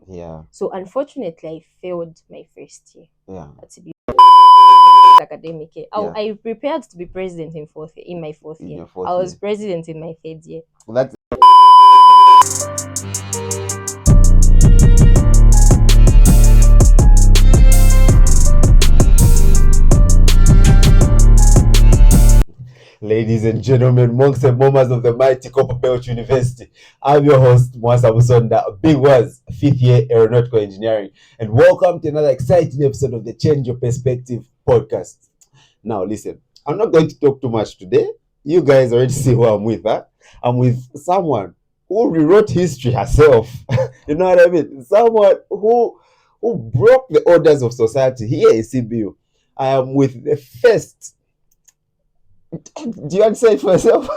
Yeah. So unfortunately, I failed my first year. Yeah. To be academic year. Yeah. I prepared to be president in my fourth In year. your fourth I was year. president in my third year. That's Ladies and gentlemen, monks and momas of the mighty Copperbelt University, I'm your host, Mwasa Busonda, Big Was, 5th year aeronautical engineering, and welcome to another exciting episode of the Change Your Perspective podcast. Now, listen, I'm not going to talk too much today. You guys already see who I'm with, huh? I'm with someone who rewrote history herself. You know what I mean? Someone who broke the orders of society here in CBU. I am with the first. Do you want to say it for yourself?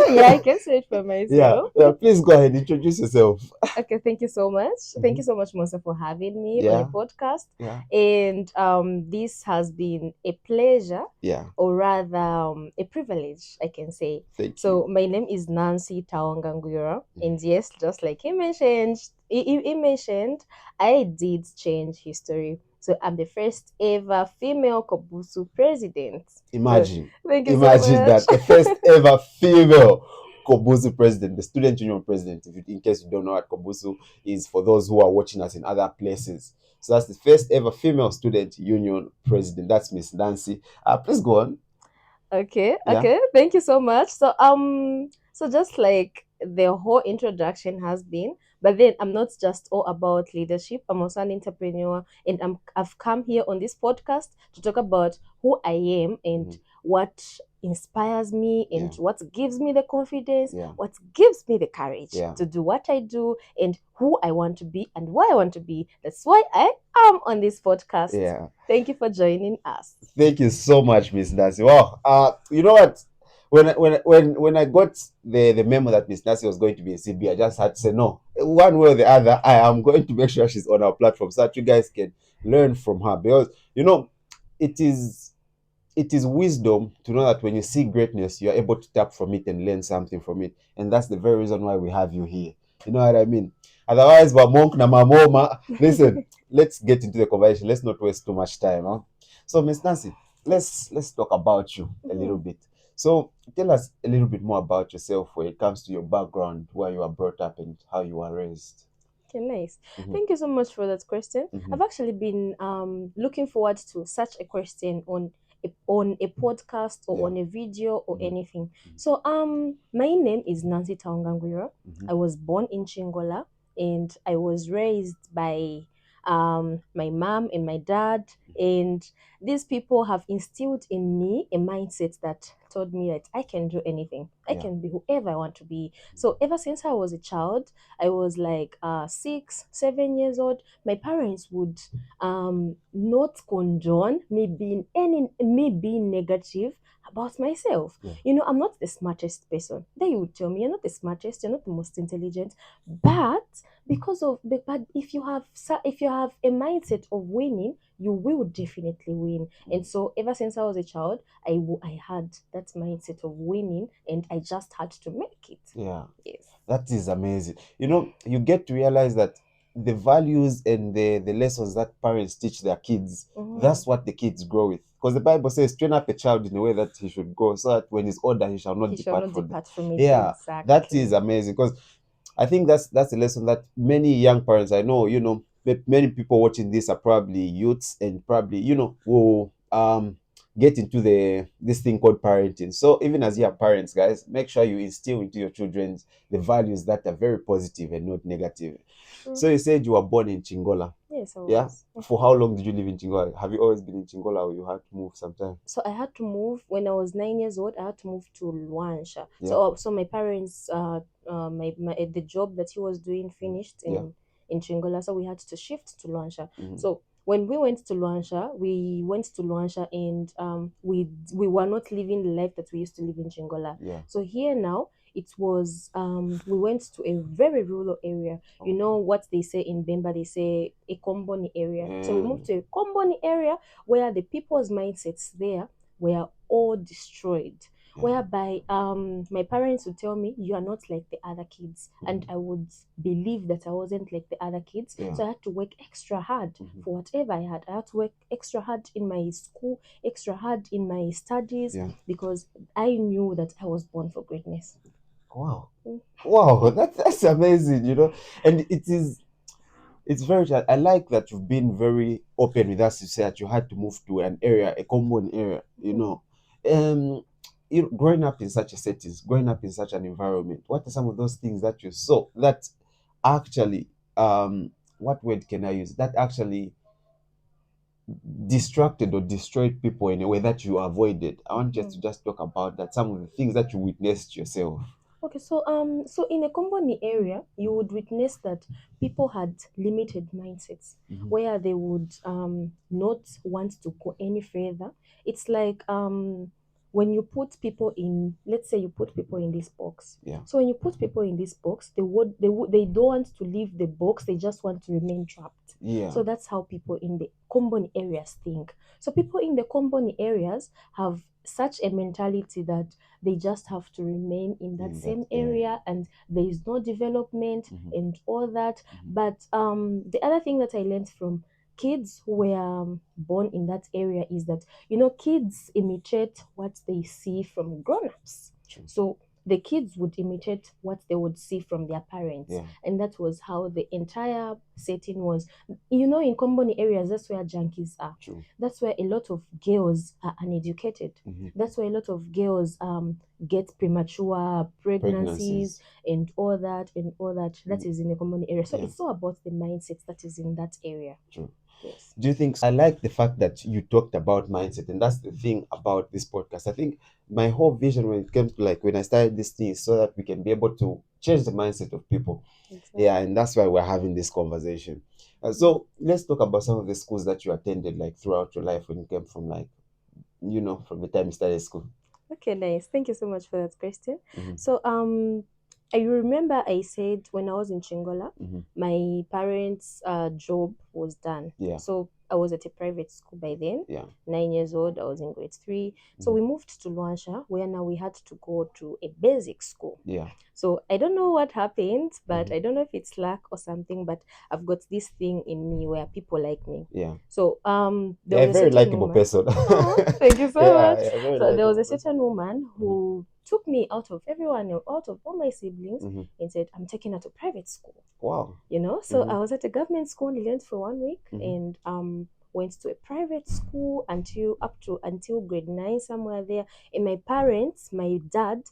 Yeah, I can say it for Yeah, myself. yeah. Please go ahead, introduce yourself. Okay, thank you so much. Thank you so much, Monsa, for having me on Yeah, your podcast. yeah, And this has been a pleasure, yeah. or rather a privilege, I can say. Thank you. So my name is Nancy Taonga Ngwira, and yes, just like he mentioned, I did change history. So I'm the first ever female Kobusu president. So Imagine, thank you so imagine much. that the first ever female Kobusu president, the student union president. If you, in case you don't know what Kobusu is, for those who are watching us in other places, so that's the first ever female student union president. That's Miss Nancy. Please go on. Okay, Yeah, okay. Thank you so much. So just like the whole introduction has been, but then I'm not just all about leadership. I'm also an entrepreneur, and I've come here on this podcast to talk about who I am and Mhm. what inspires me Yeah, and what gives me the confidence, yeah, what gives me the courage yeah, to do what I do and who I want to be and why I want to be. That's why I am on this podcast. yeah. Thank you for joining us. Thank you so much, Miss Nancy. Wow. You know what? When I got the memo that Miss Nancy was going to be in CB, I just had to say no. One way or the other, I am going to make sure she's on our platform so that you guys can learn from her. Because you know, it is it is wisdom to know that when you see greatness, you are able to tap from it and learn something from it. And that's the very reason why we have you here. You know what I mean? Otherwise, but monk na mamoma. Listen, let's get into the conversation. Let's not waste too much time. Huh? So, Miss Nancy, let's talk about you a little Mhm. bit. So, tell us a little bit more about yourself when it comes to your background, where you were brought up, and how you were raised. Okay, nice. Mm-hmm, Thank you so much for that question. mm-hmm, I've actually been looking forward to such a question on a podcast or yeah. on a video or Mm-hmm, anything. So my name is Nancy Taonga Ngwira. mm-hmm, I was born in Chingola and I was raised by my mom and my dad, and these people have instilled in me a mindset that told me that I can do anything. I yeah. can be whoever I want to be. So ever since I was a child, I was like 6, 7 years old. My parents would not condone me being negative about myself. Yeah. I'm not the smartest person. They would tell me you're not the smartest, you're not the most intelligent, but but if you have a mindset of winning, you will definitely win. And so ever since I was a child, I had that mindset of winning, and I just had to make it. Yeah. Yes. That is amazing. You know, you get to realize that the values and the lessons that parents teach their kids, Mhm. that's what the kids grow with. Because the Bible says, train up a child in the way that he should go, so that when he's older, he shall not He shall depart not from them. depart from it. Yeah, that is Exactly. amazing. Because I think that's a lesson that many young parents I know, many people watching this are probably youths and probably, will get into this thing called parenting. So even as you are parents, guys, make sure you instill into your children the values that are very positive and not negative. True. So you said you were born in Chingola. Yes, I Yeah. was. For how long did you live in Chingola? Have you always been in Chingola or you had to move sometime? So I had to move when I was 9 years old. I had to move to Luansha. Yeah. So my parents, the job that he was doing finished Yeah. in Chingola, so we had to shift to Luansha. Mhm. So when we went to Luansha, and we were not living the life that we used to live in Chingola. Yeah. So here now, it was we went to a very rural area. You know what they say in Bemba? They say a Komboni area. So we moved to a Komboni area where the people's mindsets there were all destroyed. whereby my parents would tell me you are not like the other kids, and I would believe that I wasn't like the other kids. Yeah. So I had to work extra hard for whatever I had. I had to work extra hard in my school, extra hard in my studies, Yeah. because I knew that I was born for greatness. Wow. Wow, that's amazing, and it's very, I like that you've been very open with us. You said that you had to move to an area, a common area, um growing up in such a setting, growing up in such an environment, what are some of those things that you saw that actually, what word can I use, that actually distracted or destroyed people in a way that you avoided? I want just to just talk about that, some of the things that you witnessed yourself. Okay, so in a company area, you would witness that people had limited mindsets where they would not want to go any further. It's like when you put people in, let's say you put people in this box. Yeah. So when you put people in this box, they don't want to leave the box. They just want to remain trapped. Yeah. So that's how people in the company areas think. So people in the company areas have such a mentality that they just have to remain in that same area, and there is no development and all that. But the other thing that I learned from kids who were born in that area is that kids imitate what they see from grown-ups. So the kids would imitate what they would see from their parents. Yeah. And that was how the entire setting was. In company areas, that's where junkies are. True. That's where a lot of girls are uneducated. That's why a lot of girls get premature pregnancies and all that. That is in the common area. So it's all about the mindset that is in that area. True. Yes. Do you think, I like the fact that you talked about mindset, and that's the thing about this podcast. I think my whole vision when it came to, like, when I started this thing, is so that we can be able to change the mindset of people. Exactly. Yeah, and that's why we're having this conversation. So let's talk about some of the schools that you attended, like, throughout your life when you came from, like, from the time you started school. Okay, nice. Thank you so much for that question. So I remember I said when I was in Chingola, my parents' job was done. Yeah. So I was at a private school by then. Yeah. 9 years old. I was in grade 3. So we moved to Luansha, where now we had to go to a basic school. Yeah. So I don't know what happened, but I don't know if it's luck or something, but I've got this thing in me where people like me. Yeah. So there You're a was a very certain likable woman. person. Oh, thank you so much. Yeah, very So there was a likable person. certain woman who took me out of everyone, out of all my siblings, and said, "I'm taking her to private school." Wow. So I was at a government school, learned for 1 week, and went to a private school until grade 9, somewhere there. And my parents, my dad,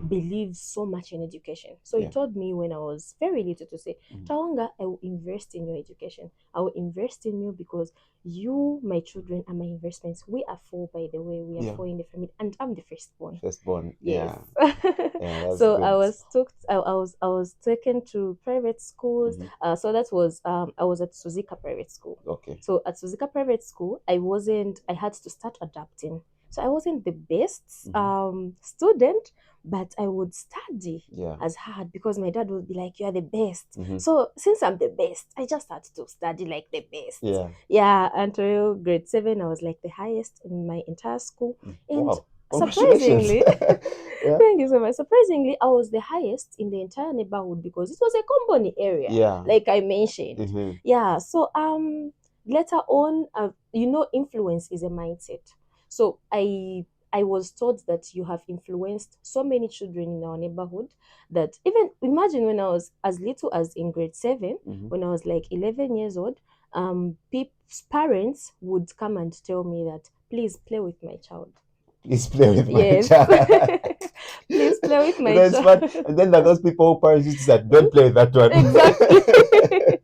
believes so much in education. So he told me when I was very little to say, "Taonga, I will invest in your education. I will invest in you because you, my children, are my investments." We are 4, by the way. We are 4 in the family, and I'm the firstborn. Firstborn. Yes. Yeah, that's So good. I was taken to private schools. So that was I was at Suzika Private School. Okay. So at Suzika Private School, I had to start adapting. So I wasn't the best student, but I would study as hard because my dad would be like, "You are the best." So since I'm the best, I just had to study like the best. Yeah, until grade 7, I was like the highest in my entire school. And wow. Surprisingly, thank you so much. Surprisingly, I was the highest in the entire neighborhood because it was a company area, like I mentioned. Yeah. So later on, influence is a mindset. So I was taught that you have influenced so many children in our neighborhood that even imagine when I was as little as in grade 7, when I was like 11 years old, people's parents would come and tell me that, "Please play with my child. Please play with my child." Please play with my That's child. fun. And then there are those people who parents used to say, "Don't play with that one." Exactly.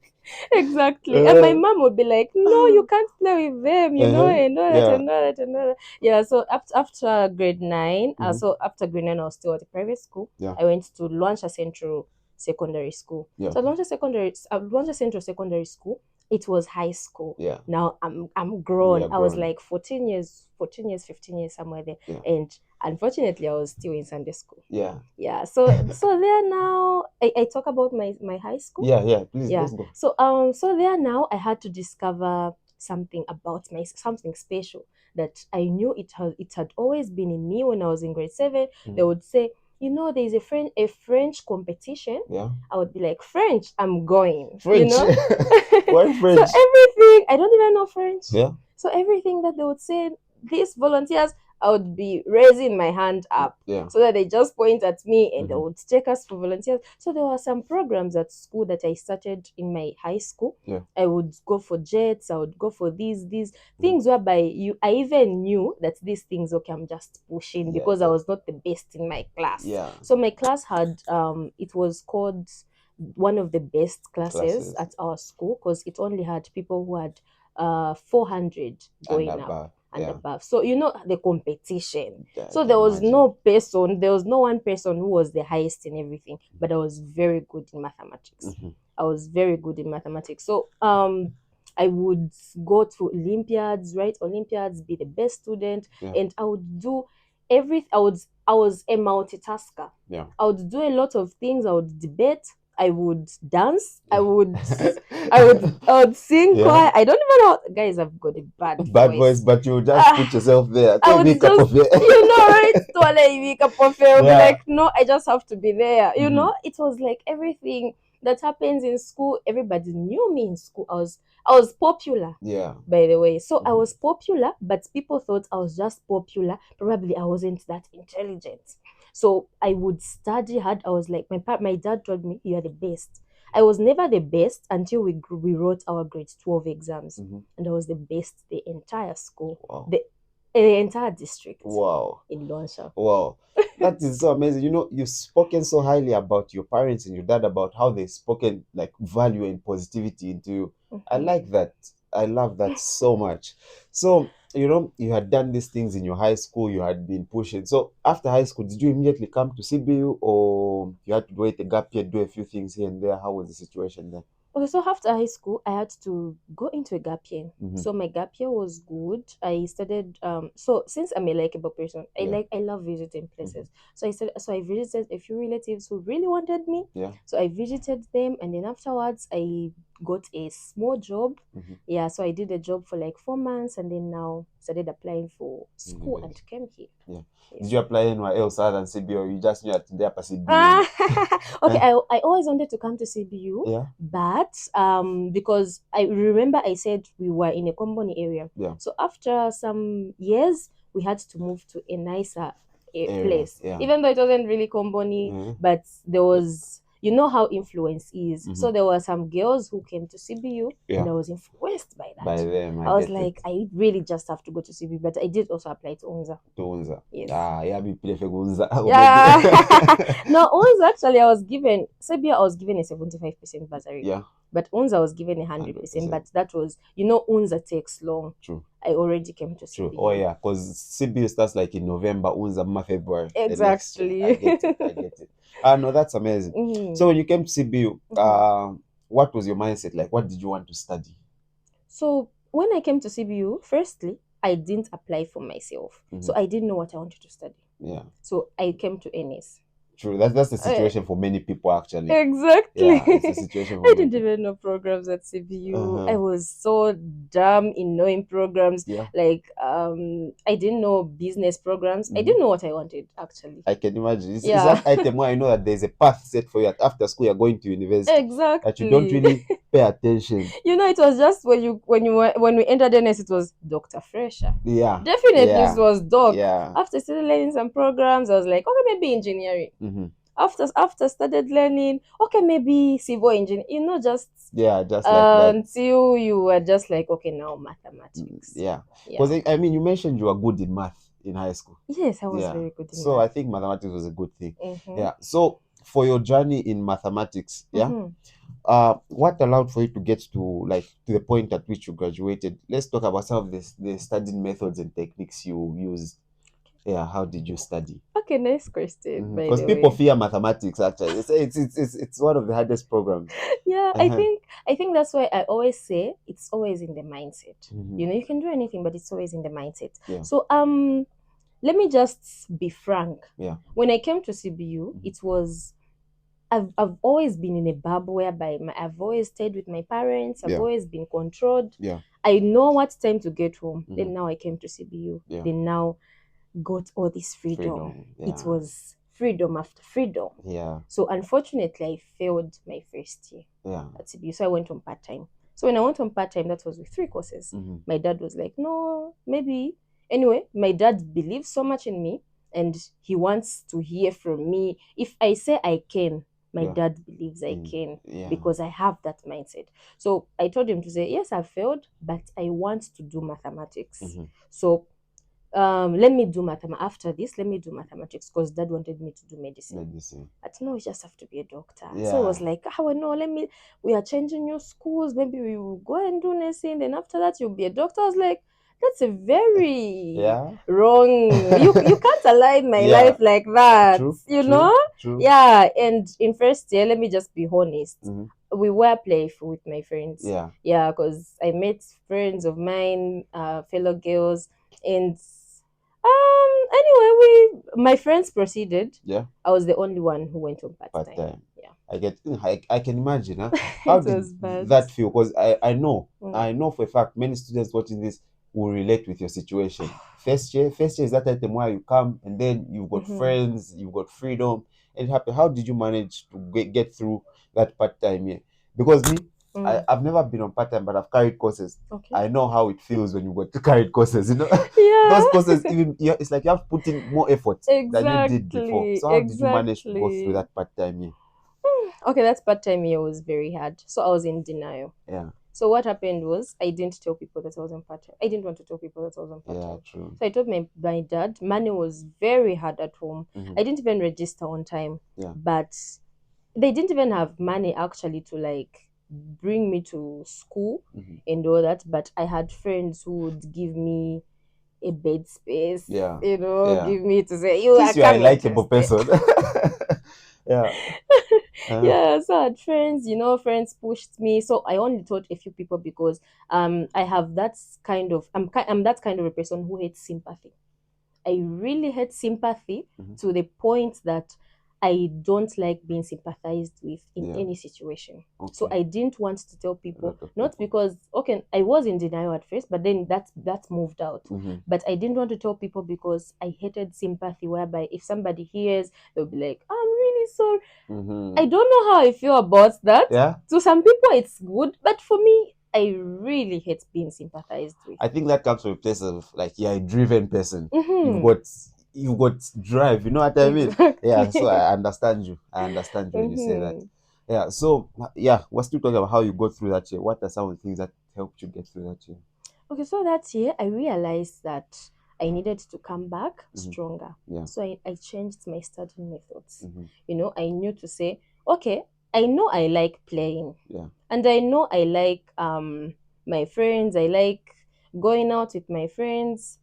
Exactly. And my mom would be like, "No, you can't play with them, and all that, and all that, and all that." Yeah, so after grade 9, so after grade 9, I was still at a private school. I went to Luansha Central Secondary School. So Luansha Central Secondary School, it was high school. Now I'm grown. I was like 14 years, 15 years, somewhere there. And unfortunately, I was still in Sunday school. Yeah. So there now, I talk about my high school. Please, Yeah. let's go. So there now I had to discover something about something special. that I knew it had always been in me when I was in grade 7. They would say, there's a French competition. Yeah. I would be like, French, I'm going. French. What So French? everything, I don't even know French. Yeah. So everything that they would say, these volunteers, I would be raising my hand up. Yeah. So that they just point at me and they would take us for volunteers. So there were some programs at school that I started in my high school. Yeah. I would go for jets, I would go for these things whereby I even knew that these things, okay, I'm just pushing because I was not the best in my class. Yeah. So my class had it was called one of the best classes at our school because it only had people who had 400 going up and above. So the competition. So there was no one person who was the highest in everything, but I was very good in mathematics. I was very good in mathematics. So I would go to Olympiads, write Olympiads, be the best student, and I would do everything. I was a multitasker. Yeah. I would do a lot of things. I would debate. I would dance. I would sing choir. I don't even know. Guys, I've got a bad voice, but you just put yourself there. I would just, right? Be like, no, I just have to be there. It was like everything that happens in school. Everybody knew me in school. I was popular. Yeah. By the way, so I was popular, but people thought I was just popular. Probably I wasn't that intelligent. So I would study hard. I was like, my dad told me, you are the best. I was never the best until we wrote our grade 12 exams. And I was the best the entire school. Wow. The entire district. Wow. In Luansha. Wow. That is so amazing. You've spoken so highly about your parents and your dad, about how they've spoken like value and positivity into you. I like that. I love that so much. So, you had done these things in your high school, you had been pushing. So after high school, did you immediately come to CBU, or you had to wait a gap year, do a few things here and there? How was the situation then? Okay, so after high school, I had to go into a gap year. So my gap year was good. I started so since I'm a likable person, I love visiting places. So I visited a few relatives who really wanted me. Yeah. So I visited them, and then afterwards I got a small job. Yeah, so I did a job for like 4 months, and then now started applying for school and came here. Yeah. Did you apply anywhere else other than CBU, or you just knew that there for CBU? Okay, I always wanted to come to CBU, but because I remember I said we were in a Komboni area. Yeah. So after some years, we had to move to a nicer place. Yeah. Even though it wasn't really Komboni, but there was, how influence is. So there were some girls who came to CBU, and I was influenced by that. By them, I was like, I really just have to go to CBU, but I did also apply to UNZA. Yes. Me play for UNZA. No, UNZA actually I was given a 75% bursary. Yeah. But UNZA was given 100%, but that was, UNZA takes long. True. I already came to CBU. True. Oh yeah, because CBU starts like in November, UNZA February. Exactly. I get it. No, that's amazing. So when you came to CBU, what was your mindset like? What did you want to study? So when I came to CBU, firstly, I didn't apply for myself. So I didn't know what I wanted to study. Yeah. So I came to NS. True. That's the situation for many people actually. Exactly. Yeah, it's the situation for I didn't even know programs at CBU. I was so dumb in knowing programs. Yeah. Like I didn't know business programs. I didn't know what I wanted actually. I can imagine. It's that item where I know that there's a path set for you after school. You're going to university. Exactly. That you don't really pay attention. It was just when we entered NS, it was Dr. Fresher. Yeah. Definitely it was doc. Yeah. After started learning some programs, I was like, okay, maybe engineering. After started learning, okay, maybe civil engineering. Just like that. Until you were just like, okay, now mathematics. Yeah. Because you mentioned you were good in math in high school. Yes, I was very good in math. So I think mathematics was a good thing. Yeah. So for your journey in mathematics, what allowed for you to get to the point at which you graduated? Let's talk about some of the studying methods and techniques you used. Yeah, how did you study? Okay, nice question. Because people fear mathematics. Actually, it's one of the hardest programs. Yeah, I think that's why I always say it's always in the mindset. You can do anything, but it's always in the mindset. Yeah. So let me just be frank. Yeah. When I came to CBU, it was I've always been in a bubble whereby I've always stayed with my parents. I've Yeah. always been controlled. Yeah. I know what's time to get home. Mhm. Then now I came to CBU. Yeah. Then now got all this freedom. It was freedom after freedom. Yeah. So unfortunately, I failed my first year Yeah. at CBU. So I went on part-time. So when I went on part-time, that was with 3 courses. Mhm. My dad was like, no, maybe. Anyway, my dad believes so much in me and he wants to hear from me. If I say I can, my Yeah. dad believes I can Yeah. because I have that mindset. So I told him to say, yes, I failed, but I want to do mathematics. Mhm. So let me do after this, let me do mathematics because dad wanted me to do medicine. But no, you just have to be a doctor. So it was like, oh no, we are changing your schools, maybe we will go and do nursing, then after that you'll be a doctor. I was like, that's a very wrong, you can't align my life like that. True. Yeah. And in first year, let me just be honest, we were playful with my friends. Yeah, because I met friends of mine, fellow girls, and anyway, my friends proceeded. Yeah, I was the only one who went on part-time. Yeah, I can imagine. How did that feel? Because I know for a fact many students watching this will relate with your situation. First year is that time where you come and then you've got friends, you've got freedom, and happy. How did you manage to get through that part-time year? Because me, I've never been on part-time, but I've carried courses. Okay. I know how it feels when you got to carry courses, Yeah. Those courses, even it's like you have to put in more effort than you did before. So how did you manage to go through that part-time year? Okay, that part-time year was very hard. So I was in denial. Yeah. So what happened was I didn't tell people that I was on part-time. I didn't want to tell people that I was on part-time. Yeah, true. So I told my dad, money was very hard at home. I didn't even register on time. Yeah. But they didn't even have money actually to like bring me to school and all that. But I had friends who would give me a bed space. Yeah. Give me to say you are a likable person. Yeah. Yeah, so I had friends, friends pushed me. So I only told a few people because I have that kind of I'm that kind of a person who hates sympathy. I really hate sympathy to the point that I don't like being sympathized with in any situation. Okay. So I didn't want to tell people, not because I was in denial at first, but then that moved out. But I didn't want to tell people because I hated sympathy, whereby if somebody hears, they'll be like, I'm really sorry. I don't know how I feel about that. Yeah. To some people it's good, but for me, I really hate being sympathized with. I think that comes from a place of like you're a driven person. You've got drive, you know what I mean? Exactly. Yeah, so I understand you. When you say that. Yeah, so we're still talking about how you got through that year. What are some of the things that helped you get through that year? Okay, so that year I realized that I needed to come back stronger. Yeah. So I changed my studying methods. I knew to say, okay, I know I like playing. Yeah. And I know I like my friends. I like going out with my friends.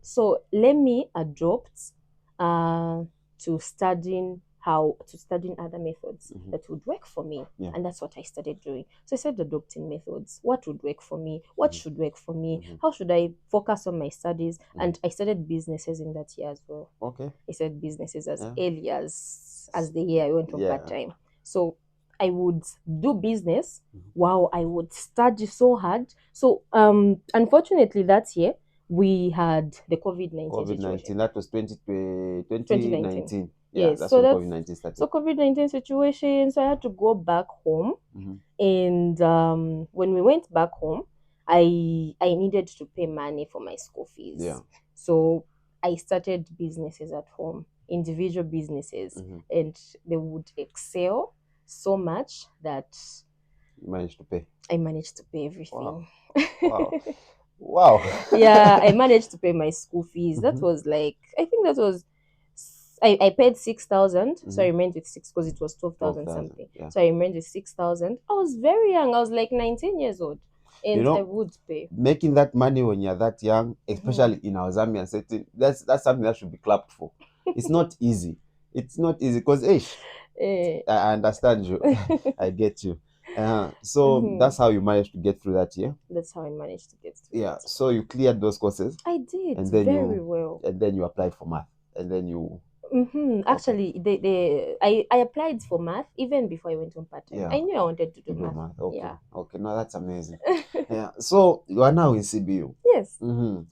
So let me adopt to studying other methods that would work for me. Yeah. And that's what I started doing. So I started adopting methods. What would work for me? What should work for me? How should I focus on my studies? And I started businesses in that year as well. Okay. I started businesses as early as the year I went on part-time. So I would do business while I would study so hard. So unfortunately that year we had the COVID-19 situation. That was 2019. Yes, that's so when COVID-19 started. So COVID-19 situation, so I had to go back home. And when we went back home, I needed to pay money for my school fees. Yeah. So I started businesses at home, individual businesses, and they would excel so much that you managed to pay. I managed to pay everything. Wow. Yeah, I managed to pay my school fees. That was like, I think that was, I paid 6,000. So I remained with 6 because it was 12,000 something. Yeah. So I remained with 6,000. I was very young. I was like 19 years old. And I would pay. Making that money when you're that young, especially in our Zambian setting, that's something that should be clapped for. It's not easy. It's not easy because, I understand you. I get you. So that's how you managed to get through that year? That's how I managed to get through that year. So you cleared those courses? I did, and then very well. And then you applied for math. And then you... Okay. Actually, I applied for math even before I went on part time. Yeah. I knew I wanted to To do do math. math. Okay. Yeah. Okay. No, that's amazing. Yeah. So you are now in CBU. Yes. And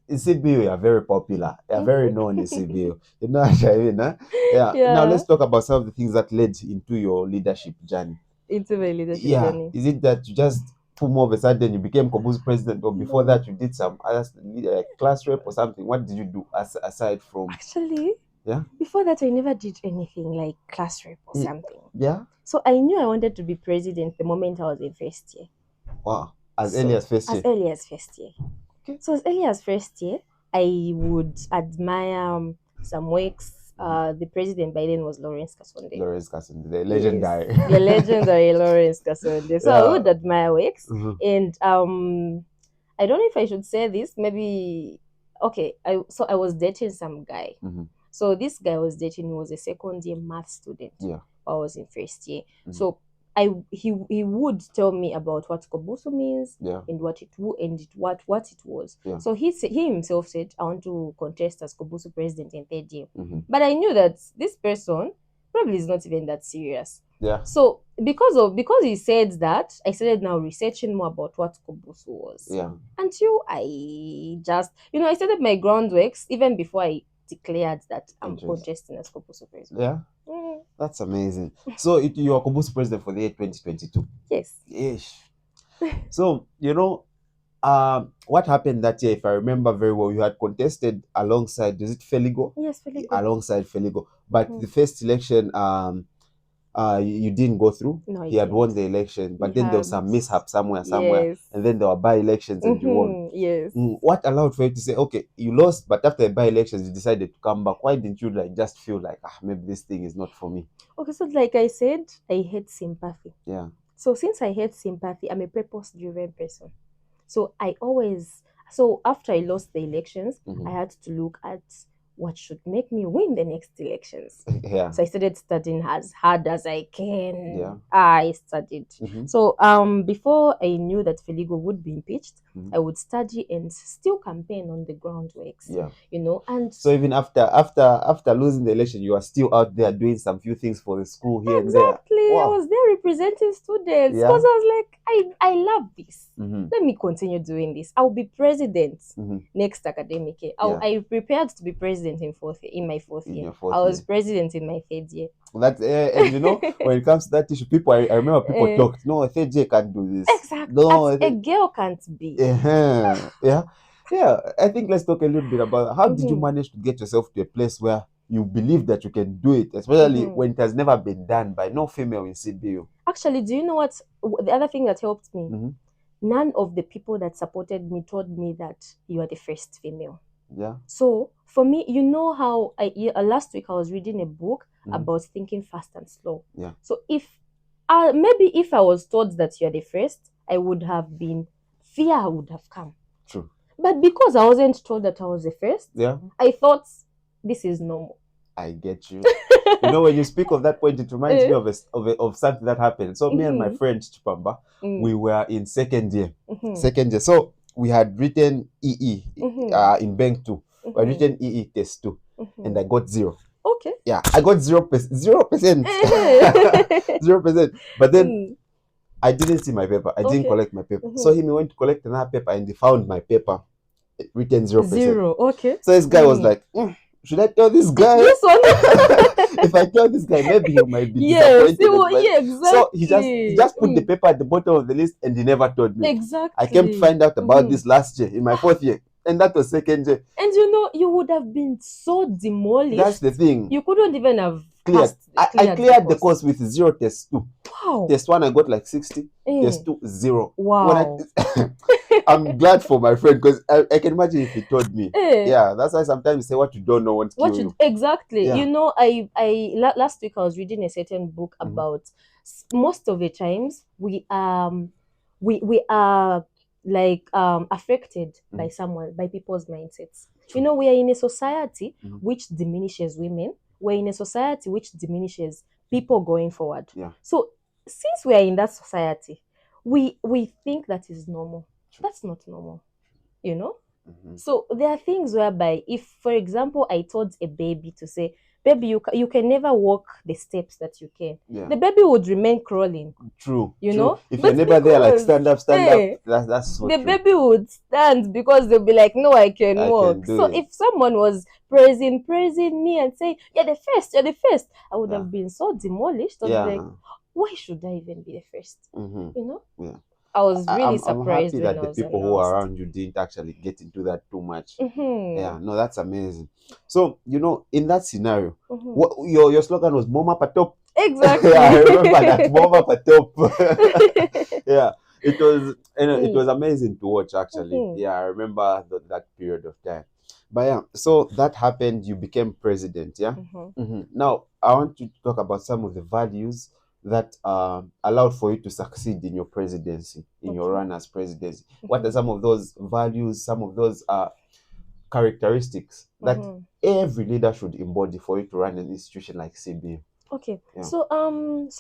in CBU, you are very popular. You are very known in Mhm. CBU. You know what I mean? Huh? Yeah. Now Yeah. let's talk about some of the things that led into your leadership journey. Into my leadership Yeah. journey. Is it that you just boom, all of a sudden you became Kobu's president, or before No. that you did some other like class rep or something? What did you do aside from? Actually, Yeah. before that, I never did anything like class rep or Mm, something. yeah. So I knew I wanted to be president the moment I was in first year. Wow. As early So as first as year. early as first year. Okay. So as early as first year, I would admire some works. The president by then was Lawrence Kasonde. Lawrence Kasson, the Yes, legendary. the legendary Lawrence Kasonde. So I Yeah. would admire works, Mhm. and I don't know if I should say this. Maybe okay. I was dating some guy. Mhm. So this guy I was dating, he was a second year math student. Yeah. I was in first year. Mhm. So he would tell me about what Kobusu means Yeah. and what it would and what it was. Yeah. So he himself said, I want to contest as Kobusu president in third year. Mhm. But I knew that this person probably is not even that serious. Yeah. So because he said that, I started now researching more about what Kobusu was. Yeah. Until I just I started my groundworks even before I declared that I'm Interest. contesting as Kobusu president. Yeah. Mm, That's amazing. So you are Kobu's president for the year 2022. yes. Yes. So what happened that year? If I remember very well, you had contested alongside, is it Feligo? Yes, Feligo. Alongside Feligo, but Mhm. the first election, you didn't go through. No, I He had won didn't. the election, but He then there was had. some mishap somewhere, Yes. and then there were by-elections and you won. Yes. What allowed for you to say, okay, you lost, but after the by-elections, you decided to come back? Why didn't you just feel like, maybe this thing is not for me? Okay, so like I said, I hate sympathy. Yeah. So since I hate sympathy, I'm a purpose-driven person. So after I lost the elections, Mhm. I had to look at what should make me win the next elections. Yeah. So I started studying as hard as I can. Yeah. I studied. Mhm. So before I knew that Feligo would be impeached, Mhm. I would study and still campaign on the groundworks. Yeah. And So even after losing the election, you are still out there doing some few things for the school here and there. exactly, I Wow. was there representing students Yeah. because I was like, I love this. Mhm. Let me continue doing this. I'll be president Mhm. next academic year. Yeah. I prepared to be president in my fourth In year. your fourth I was year. president in my third year. That's and when it comes to that issue, I remember people Eh, talked. No, third can't do this. exactly. No, As a girl can't be. yeah, yeah. I think let's talk a little bit about how did you Mhm, manage to get yourself to a place where you believe that you can do it, especially mhm. when it has never been done by no female in CBU. Actually, do you know what the other thing that helped me? Mm-hmm. None of the people that supported me told me that you are the first female. Yeah. So for me, how last week I was reading a book Mm-hmm. about thinking fast and slow. Yeah. So if maybe if I was told that you're the first, I would have been fear would have come. True. But because I wasn't told that I was the first, Yeah. I thought this is normal. I get you. When you speak of that point, it reminds me of something that happened. So me and my friend Chipamba, we were in second year. Second year. So we had written EE in Bank 2. We had written EE test 2, and I got 0. Okay. Yeah, I got 0%. 0%. 0%. But then I didn't see my paper. I didn't collect my paper. So he went to collect another paper and he found my paper written 0%. 0. Okay. So this guy was like, should I tell this guy? This one. If I tell this guy, maybe he might be Yes, disappointed. yeah, exactly. So he just put the paper at the bottom of the list and he never told me. Exactly. I came to find out about this last year in my fourth year, and that was second year. And you would have been so demolished. That's the thing. You couldn't even have cleared. I cleared the course with 0 test 2. Wow. Test 1 I got like 60. Test 2 0. Wow. I'm glad for my friend because I can imagine if he told me. Yeah, that's why sometimes you say what you don't know won't kill you. Exactly. Yeah. I last week I was reading a certain book about most of the times we are like affected by people's mindsets. We are in a society which diminishes women. We're in a society which diminishes people going forward. Yeah. So since we are in that society, we think that is normal. That's not normal, So there are things whereby if, for example, I told a baby to say, baby, you can never walk the steps that you can. Yeah. The baby would remain crawling. True. You True. know? If But you're never there, like because, stand up, eh, that's so the true. baby would stand because they'll be like, no, I can I walk. can do So it. if someone was praising me and saying, you're the first, I would Yeah. have been so demolished. I'd be like, Yeah. why should I even be the first? Mm-hmm. You know? Yeah. I was really I'm surprised happy when that I the was people who are announced. around you didn't actually get into that too much. Mm-hmm. Yeah, no, that's amazing. So, in that scenario, Mm-hmm. what your slogan was Moma Patop. Exactly. Yeah, I remember that Moma Patop. Yeah, it was amazing to watch actually. Mm-hmm. Yeah, I remember that period of time. But yeah, so that happened. You became president. Yeah. Mm-hmm. Mm-hmm. Now I want to talk about some of the values that allowed for you to succeed in your presidency, in your Okay. run as presidency. What are some of those values? Some of those characteristics that Mm-hmm. every leader should embody for you to run an institution like CBA. Okay. Yeah. So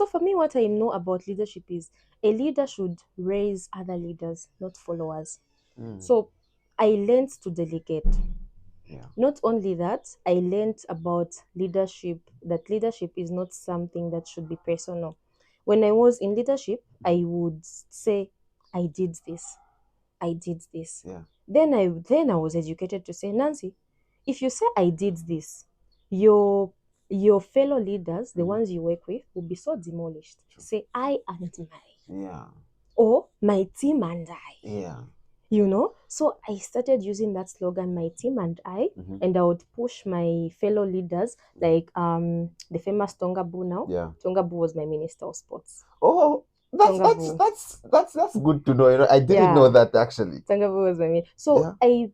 for me, what I know about leadership is a leader should raise other leaders, not followers. Mm. So I learned to delegate. Yeah. Not only that, I learned about leadership, that leadership is not something that should be personal. When I was in leadership, I would say, I did this. I did this. Yeah. Then I was educated to say, Nancy, if you say I did this, your your fellow leaders, the ones you work with, will be so demolished. True. Say I and my, Yeah. or my team and I. Yeah. So I started using that slogan, my team and I, Mm-hmm. and I would push my fellow leaders, like the famous Tonga Boo now. Yeah. Tonga Boo was my minister of sports. Oh, Tonga Boo. that's good to know. I didn't Yeah. know that actually. Tonga Boo was my minister. So Yeah.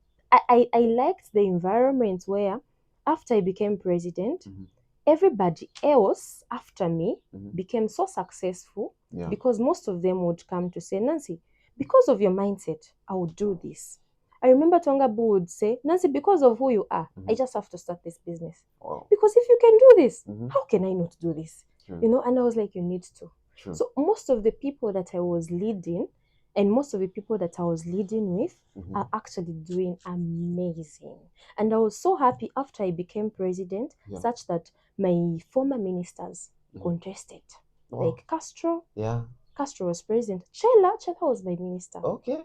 I liked the environment where after I became president, Mhm. everybody else after me Mhm. became so successful Yeah. because most of them would come to say, Nancy, because of your mindset, I would do this. I remember Tonga Boo would say, Nancy, because of who you are, I just have to start this business. Wow. Because if you can do this, Mhm. how can I not do this? True. And I was like, you need to. True. So most of the people that I was leading and most of the people that I was leading with Mhm. are actually doing amazing. And I was so happy after I became president, Yeah. such that my former ministers Mhm. contested. Wow. Like Castro Yeah. was president. Chela was my minister. Okay.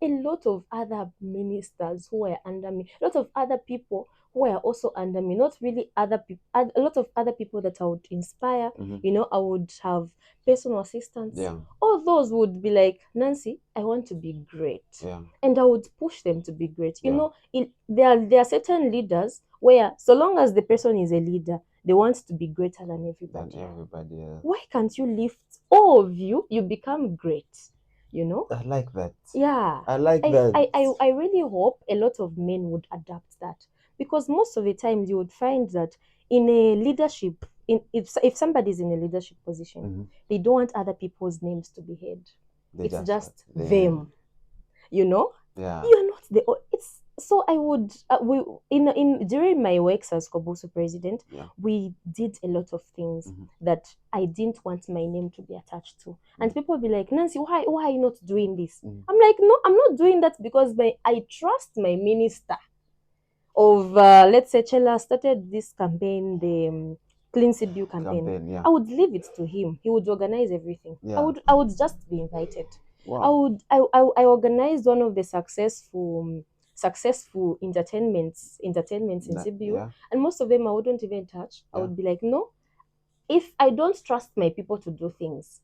A lot of other ministers who were under me, a lot of other people who were also under me, not really other people, a lot of other people that I would inspire. Mhm. I would have personal assistants. Yeah. All those would be like, Nancy, I want to be great. Yeah. And I would push them to be great. Yeah. There are certain leaders where, so long as the person is a leader, they want to be greater than everybody. Else. Why can't you lift all of you? You become great. I like that. Yeah. I like that. I really hope a lot of men would adapt that, because most of the times you would find that in a leadership, if somebody's in a leadership position, Mhm. they don't want other people's names to be heard. They It's just just them. them. Yeah. You are not the. It's so I would we in during my works as Kobusu president, Yeah. we did a lot of things Mhm. that I didn't want my name to be attached to, and people be like, Nancy, why are you not doing this? I'm like, no, I'm not doing that because I trust my minister. Let's say Chela started this campaign, the Clean Sibiu campaign. Yeah. I would leave it to him. He would organize everything. Yeah. I would just be invited. Wow. I organized one of the successful entertainments in Sibiu, Yeah. and most of them I wouldn't even touch. I Yeah. would be like, no, if I don't trust my people to do things,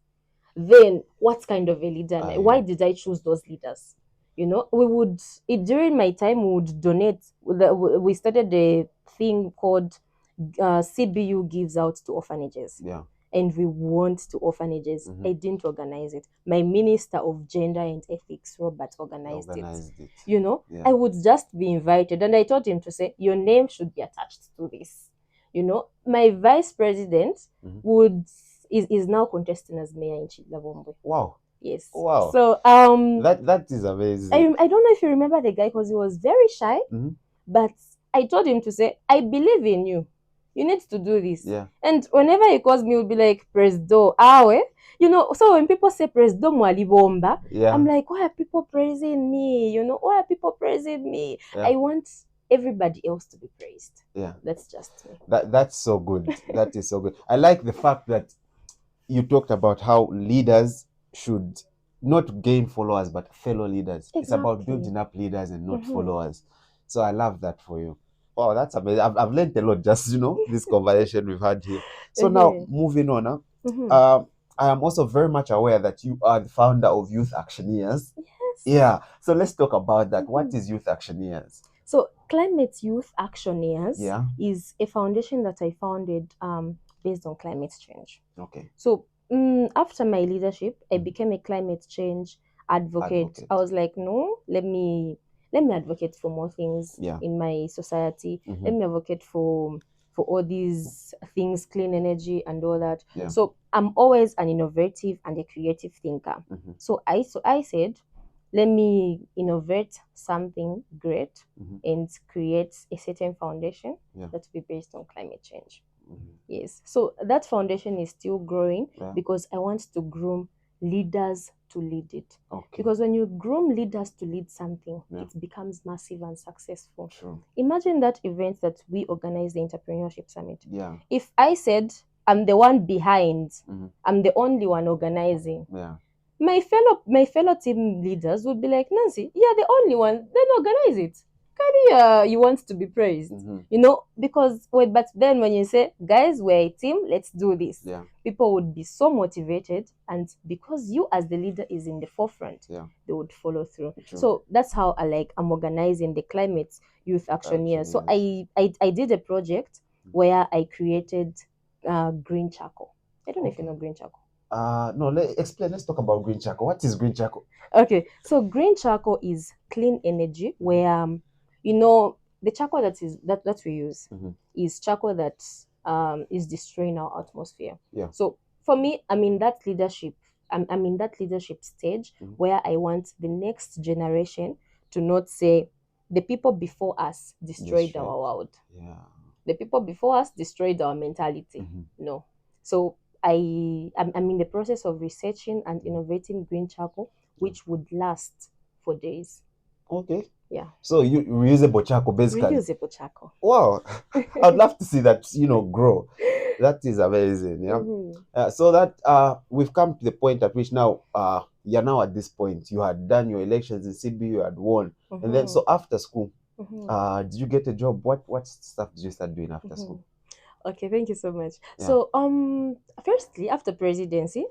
then what kind of a leader am I? Why did I choose those leaders? During my time, we would donate. We started a thing called CBU gives out to orphanages. Yeah. And we went to orphanages. Mhm. I didn't organize it. My minister of gender and ethics, Robert, organized it. Yeah. I would just be invited, and I told him to say, your name should be attached to this. My vice president Mhm. is now contesting as mayor in Chidlavombe. Wow. Yes. Wow. So that is amazing. I don't know if you remember the guy, because he was very shy, Mhm. but I told him to say, I believe in you. You need to do this. Yeah. And whenever he calls me, he'll be like, Presdo, awe. So when people say Presdo Mwalibomba, Yeah. I'm like, why are people praising me? Why are people praising me? Yeah. I want everybody else to be praised. Yeah. That's just me. That's so good. That is so good. I like the fact that you talked about how leaders should not gain followers but fellow leaders. It's about Exactly. building up leaders and not Mhm. followers. So I love that for you. Wow, that's amazing. I've learned a lot just this conversation we've had here. So now moving on, Mhm. I am also very much aware that you are the founder of Youth Actioneers. Yes. Yeah. So let's talk about that. What Mhm. is Youth Actioneers? So Climate Youth Actioneers Yeah. is a foundation that I founded based on climate change. Okay. So after my leadership, I became a climate change advocate. I was like, no, let me advocate for more things in my society. Let me advocate for all these things, clean energy and all that. So I'm always an innovative and a creative thinker. So I said, let me innovate something great and create a certain foundation that will be based on climate change. Yes. So that foundation is still growing because I want to groom leaders to lead it. Because when you groom leaders to lead something, it becomes massive and successful. True. Imagine that event that we organized, the Entrepreneurship Summit. Yeah. If I said I'm the one behind, I'm the only one organizing. Yeah. My fellow team leaders would be like, Nancy, you're the only one, then organize it. You want to be praised, because but then when you say, guys, we're a team, let's do this, people would be so motivated, and because you as the leader is in the forefront, they would follow through. So that's how I'm organizing the Climate Youth Actioneers. So I did a project where I created green charcoal. I don't know if you know green charcoal. No, explain. Let's talk about green charcoal. What is green charcoal? Okay, so green charcoal is clean energy where the charcoal that we use is charcoal that is destroying our atmosphere. So for me, I'm in that leadership. I'm in that leadership stage where I want the next generation to not say the people before us destroyed our world. The people before us destroyed our mentality. No. So I'm in the process of researching and innovating green charcoal, which would last for days. Okay. Yeah. So you reusable charcoal, basically. Reusable charcoal. Wow. I'd love to see that, grow. That is amazing. Yeah. So that we've come to the point at which now you're now at this point. You had done your elections in CB, you had won. And then so after school, did you get a job? What stuff did you start doing after school? Okay, thank you so much. So firstly, after presidency,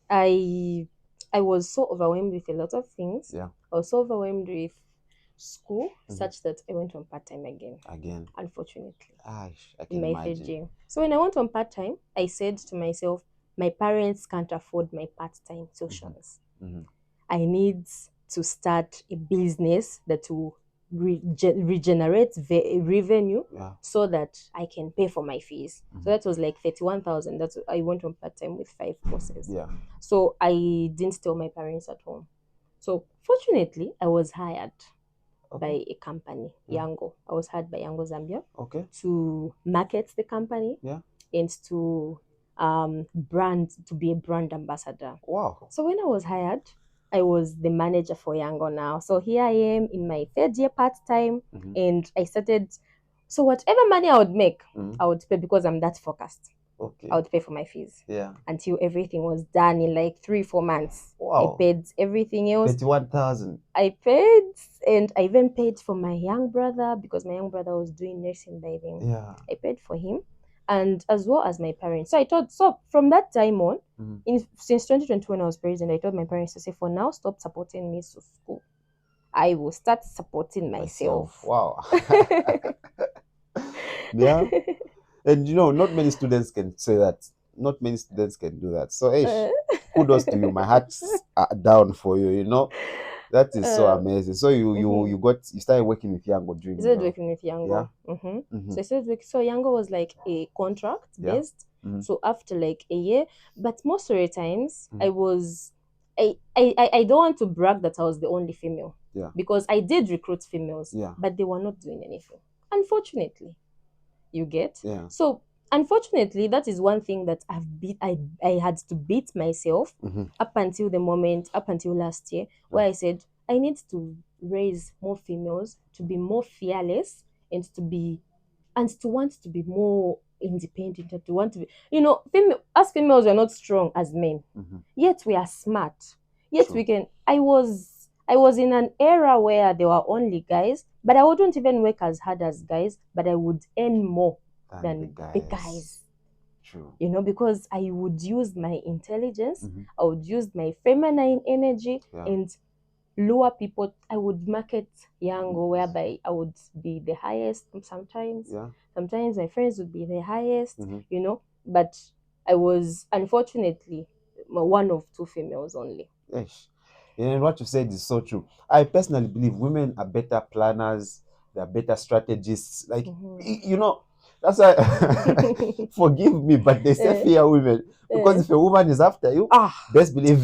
I was so overwhelmed with a lot of things. I was so overwhelmed with school such that I went on part-time again. Unfortunately. I in can my third imagine. year. So when I went on part-time, I said to myself, my parents can't afford my part-time tuitions. I need to start a business that will regenerate revenue so that I can pay for my fees. So that was like 31,000. That's I went on part-time with 5 courses. So I didn't tell my parents at home. So fortunately, I was hired by a company, Yango. I was hired by Yango Zambia to market the company and to to be a brand ambassador. Wow. So when I was hired, I was the manager for Yango now. So here I am in my third year part-time, and I started. So whatever money I would make, I would pay because I'm that focused. I would pay for my fees. Until everything was done in like 3-4 months. Wow. I paid everything else. 31,000. I paid, and I even paid for my young brother because my young brother was doing nursing by then. I paid for him, and as well as my parents. So I thought, so from that time on, since 2020 when I was president, I told my parents to say, for now, stop supporting me to school. I will start supporting myself. Wow. Yeah. And not many students can say that. Not many students can do that. So, kudos to you. My heart's down for you. That is so amazing. So you started working with Yango during. I started working with Yango. So I started working. So Yango was like a contract based. So after like a year, but most of the times I was. I don't want to brag that I was the only female. Because I did recruit females, but they were not doing anything. Unfortunately. You get? So unfortunately, that is one thing that I had to beat myself up until last year, where I said I need to raise more females to be more fearless and to want to be more independent, and to want to be, as females, we're not strong as men, yet we are smart, yet True. we can. I was in an era where there were only guys, but I wouldn't even work as hard as guys, but I would earn more than the guys. True. Because I would use my intelligence, I would use my feminine energy, and lure people. I would market Yango, whereby I would be the highest sometimes. Sometimes my friends would be the highest, but I was unfortunately one of two females only. Yes. And what you said is so true. I personally believe women are better planners, they're better strategists. Like, that's why, forgive me, but they say fear women. Because if a woman is after you, best believe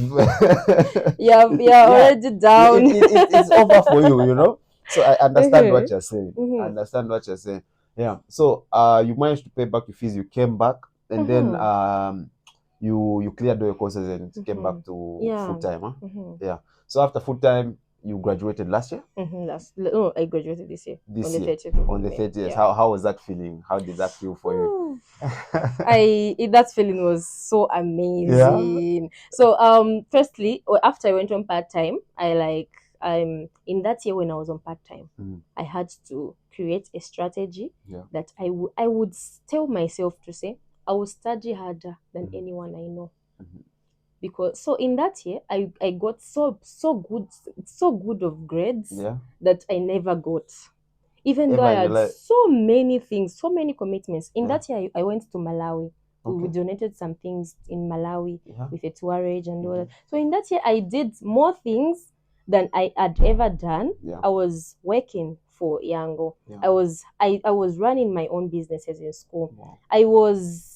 you're already down. It's over for you, So I understand what you're saying. I understand what you're saying. Yeah. So you managed to pay back your fees, you came back, and then you cleared all your courses and came back to full time, huh? Yeah. So after full time, you graduated last year? I graduated this year. This on the year. 30th. On the 30th. Yeah. How was that feeling? How did that feel for you? That feeling was so amazing. Yeah. So firstly, after I went on part-time, in that year when I was on part-time, I had to create a strategy that I would tell myself to say, I will study harder than anyone I know. Because so in that year I got so good of grades that I never got, even though I had so many things, so many commitments. In that year I went to Malawi. We donated some things in Malawi with a tourage and all that. So in that year I did more things than I had ever done. I was working for Yango. I was running my own businesses in school. I was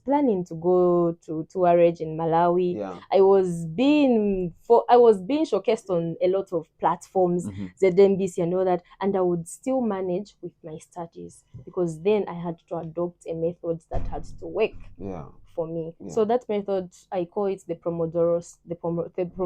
planning to go to tourage in Malawi. I was being showcased on a lot of platforms, ZNBC and all that, and I would still manage with my studies, because then I had to adopt a method that had to work for me. So that method, I call it the Pomodoro.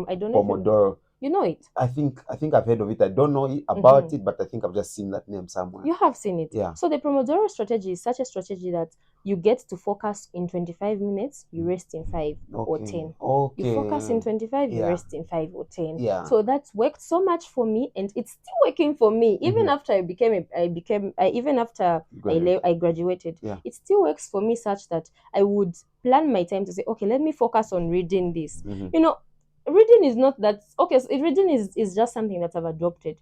I don't know. Pomodoro. You know it? I think I've heard of it. I don't know about it, but I think I've just seen that name somewhere. You have seen it. Yeah. So the Pomodoro strategy is such a strategy that you get to focus in 25 minutes, you rest in 5 or 10. You focus in 25, you rest in 5 or 10. Yeah. So that worked so much for me, and it's still working for me even after I graduated. It still works for me, such that I would plan my time to say, okay, let me focus on reading this. Reading is not that reading is just something that I've adopted.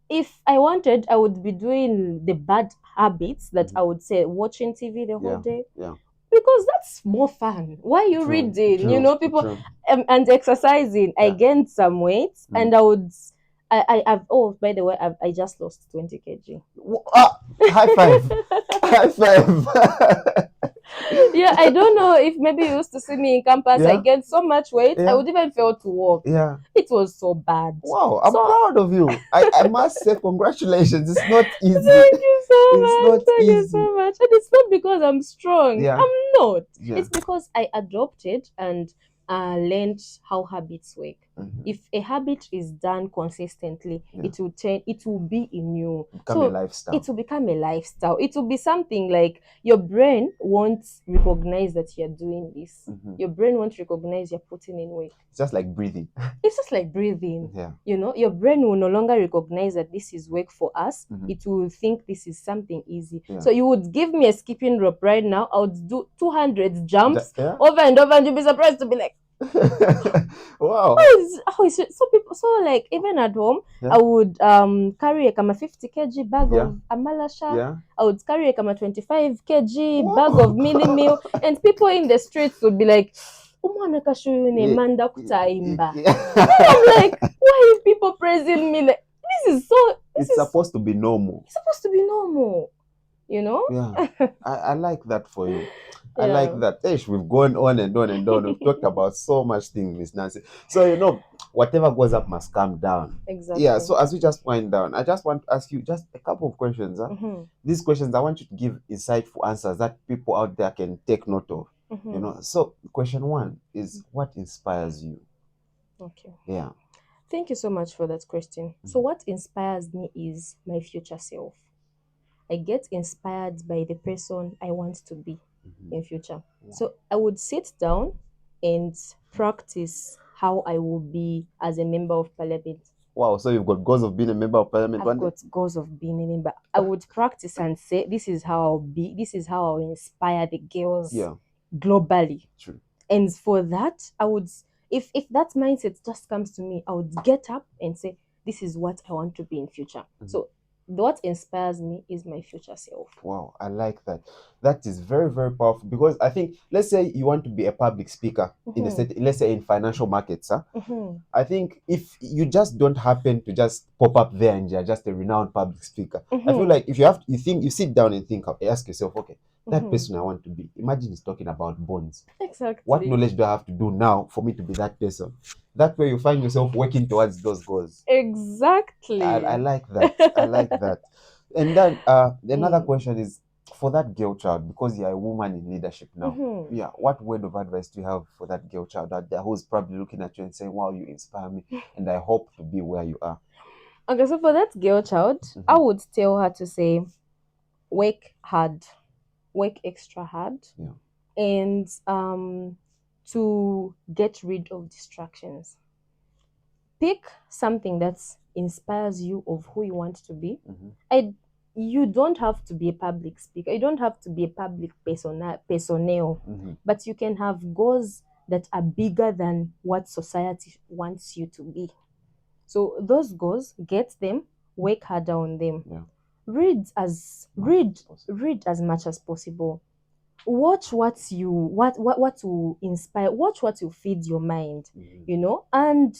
If I wanted, I would be doing the bad habits that I would say, watching TV the whole day. Because that's more fun. Why are you reading? People and exercising. I gained some weight, and by the way, I just lost 20 kg. High five. High five. Yeah, I don't know if maybe you used to see me in campus. I gained so much weight, I would even fail to walk. It was so bad. Wow, I'm proud of you. I must say congratulations. It's not easy. Thank you so much. Thank you so much. And it's not because I'm strong. I'm not. It's because I adopted and learned how habits work. If a habit is done consistently, it will be in you. Become a lifestyle. It will become a lifestyle. It will be something like your brain won't recognize that you're doing this. Your brain won't recognize you're putting in weight. It's just like breathing. It's just like breathing. Your brain will no longer recognize that this is work for us. It will think this is something easy. So you would give me a skipping rope right now, I would do 200 jumps over and over, and you'll be surprised to be like, wow. So like even at home, I would carry a 50 kg bag of amalasha. I would carry a 25 kg bag of mini meal, and people in the streets would be like, I'm like, why is people praising me? Like, it's supposed to be normal. It's supposed to be normal, I like that for you. I like that. We've gone on and on and on. We've talked about so much things, Miss Nancy. So, whatever goes up must come down. Exactly. Yeah, so as we just wind down, I just want to ask you just a couple of questions. These questions, I want you to give insightful answers that people out there can take note of. So question 1 is, what inspires you? Okay. Yeah. Thank you so much for that question. So, what inspires me is my future self. I get inspired by the person I want to be in future. So I would sit down and practice how I will be as a member of parliament. Wow, so you've got goals of being a member of parliament I've one day? got goals of being a member. I would practice and say, this is how I'll be, this is how I'll inspire the girls Yeah, globally. true. And for that, I would, if that mindset just comes to me, I would get up and say, this is what I want to be in future. So what inspires me is my future self. Wow, I like that. That is very, very powerful because I think, let's say you want to be a public speaker in a set, let's say in financial markets, huh? I think if you just don't happen to just pop up there and you're just a renowned public speaker, I feel like if you have, you sit down and think, ask yourself, okay, that person I want to be. Imagine he's talking about bonds. Exactly. What knowledge do I have to do now for me to be that person? That way you find yourself working towards those goals. Exactly. I like that. I like that. And then another question is for that girl child, because you're a woman in leadership now. Yeah, what word of advice do you have for that girl child out there who's probably looking at you and saying, "Wow, you inspire me, and I hope to be where you are." Okay, so for that girl child, I would tell her to say, work hard, work extra hard, and to get rid of distractions. Pick something that inspires you of who you want to be. You don't have to be a public speaker. You don't have to be a public personnel, but you can have goals that are bigger than what society wants you to be. So those goals, get them, work harder on them. Read as much as possible. Watch what will inspire. Watch what will feed your mind. And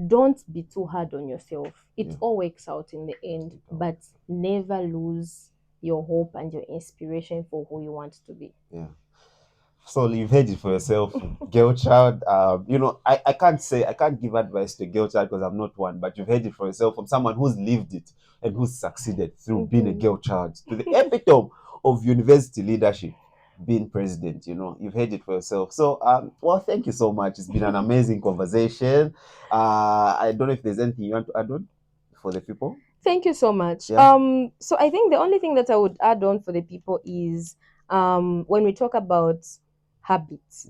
don't be too hard on yourself. It all works out in the end, but never lose your hope and your inspiration for who you want to be. Yeah. So you've heard it for yourself, girl child. I can't give advice to a girl child because I'm not one, but you've heard it for yourself from someone who's lived it and who's succeeded through being a girl child to the epitome of university leadership, being president. You've heard it for yourself. So well, thank you so much. It's been an amazing conversation. I don't know if there's anything you want to add on for the people. Thank you so much. Yeah. So I think the only thing that I would add on for the people is when we talk about habits.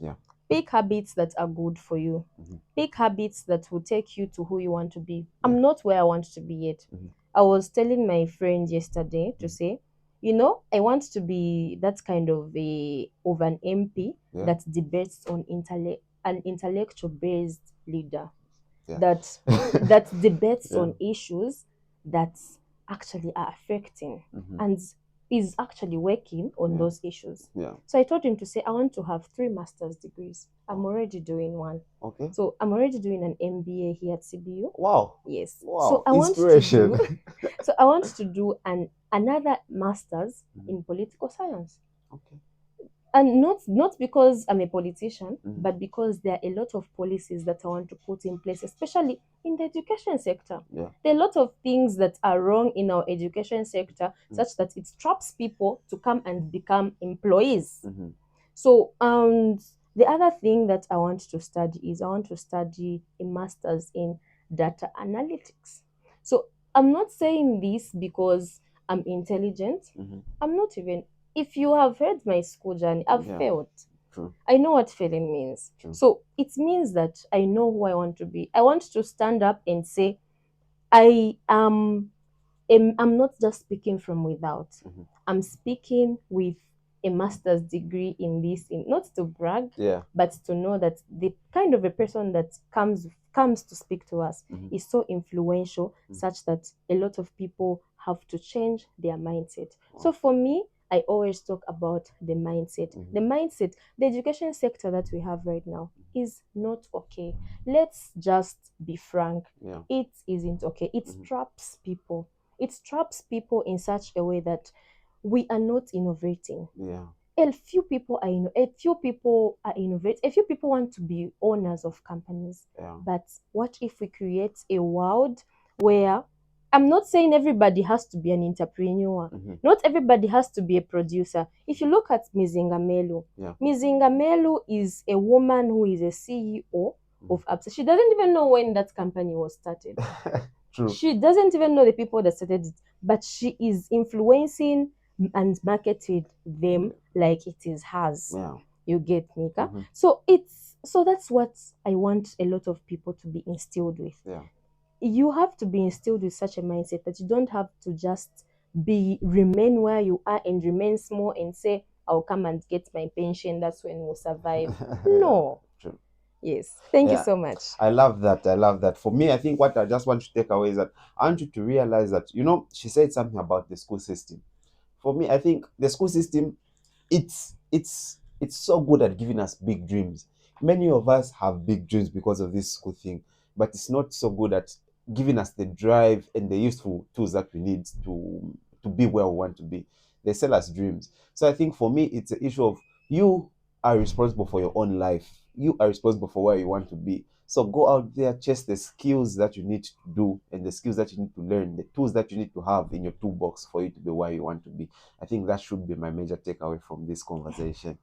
Pick habits that are good for you. Pick habits that will take you to who you want to be. I'm not where I want to be yet. I was telling my friend yesterday to say, I want to be that kind of an MP that debates on an intellectual based leader. That debates on issues that actually are affecting and is actually working on those issues. So I told him to say, I want to have 3 master's degrees. I'm already doing one. Okay. So I'm already doing an MBA here at CBU. Wow. Yes. Wow. So I Inspiration. want to do so I want to do another master's in political science. Okay. And not because I'm a politician, but because there are a lot of policies that I want to put in place, especially in the education sector. There are a lot of things that are wrong in our education sector, such that it traps people to come and become employees. So, the other thing that I want to study is I want to study a master's in data analytics. So, I'm not saying this because I'm intelligent. I'm not even. If you have heard my school journey, I've failed. True. I know what failing means. True. So it means that I know who I want to be. I want to stand up and say, I'm not just speaking from without. I'm speaking with a master's degree in this, not to brag, but to know that the kind of a person that comes to speak to us is so influential, such that a lot of people have to change their mindset. So for me, I always talk about the mindset. The mindset, the education sector that we have right now is not okay. Let's just be frank. It isn't okay. It traps people. It traps people in such a way that we are not innovating. A few people are innovating. A few people want to be owners of companies. But what if we create a world where, I'm not saying everybody has to be an entrepreneur. Not everybody has to be a producer. If you look at Mizinga Melu, Mizinga Melu is a woman who is a CEO of apps. She doesn't even know when that company was started. True. She doesn't even know the people that started it, but she is influencing and marketing them like it is hers. Yeah. You get me, Ka? Mhm. So that's what I want a lot of people to be instilled with. Yeah. You have to be instilled with such a mindset that you don't have to just remain where you are and remain small and say, I'll come and get my pension, that's when we'll survive. No. True. Yes. Thank you Yeah. so much. I love that. I love that. For me, I think what I just want to take away is that I want you to realize that, she said something about the school system. For me, I think the school system, it's so good at giving us big dreams. Many of us have big dreams because of this school thing, but it's not so good at giving us the drive and the useful tools that we need to be where we want to be. They sell us dreams. So I think for me, it's an issue of you are responsible for your own life. You are responsible for where you want to be. So go out there, chase the skills that you need to do and the skills that you need to learn, the tools that you need to have in your toolbox for you to be where you want to be. I think that should be my major takeaway from this conversation.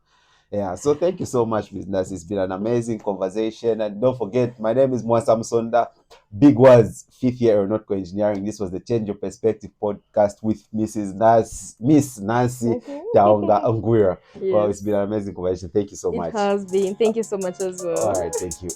Yeah, so thank you so much, Ms. Nancy. It's been an amazing conversation. And don't forget, my name is Mwasa Msonda. Big words, fifth year aeronautical engineering. This was the Change Your Perspective podcast with Miss Nancy Taonga Ngwira. Well, it's been an amazing conversation. Thank you so much. It has been. Thank you so much as well. All right, thank you.